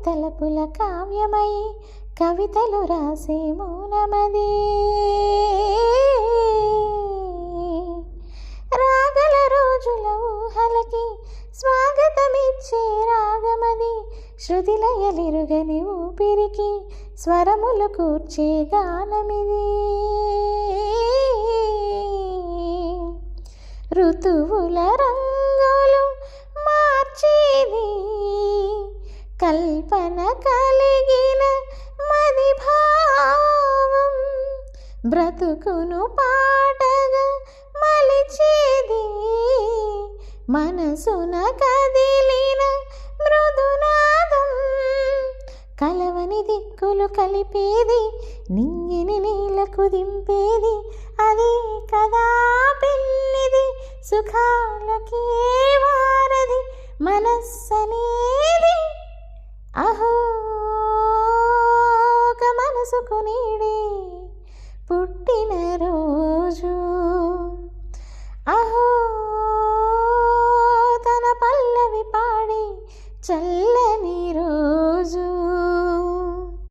తలపుల కావ్యమై కవితలు రాసే మౌనమది. రాగల రోజుల ఊహలకి స్వాగతమిచ్చే రాగమది. శృతిలయలిరుగని ఊపిరికి స్వరములు కూర్చే గానమిది. ఋతువుల రంగులు మార్చేది కల్పన కలిగిన మది భావం. బ్రతుకును పాటగా మలిచేది మనసున కదిలిన మృదునాదం. కలవని దిక్కులు కలిపేది నింగిని నీలకు దింపేది అదే కదా పెన్నిది. సుఖాలకే వారది మనస్సనేది. అహో ఒక మనసుకు నీడే పుట్టిన రోజు. అహో తన పల్లవి పాడి చల్ల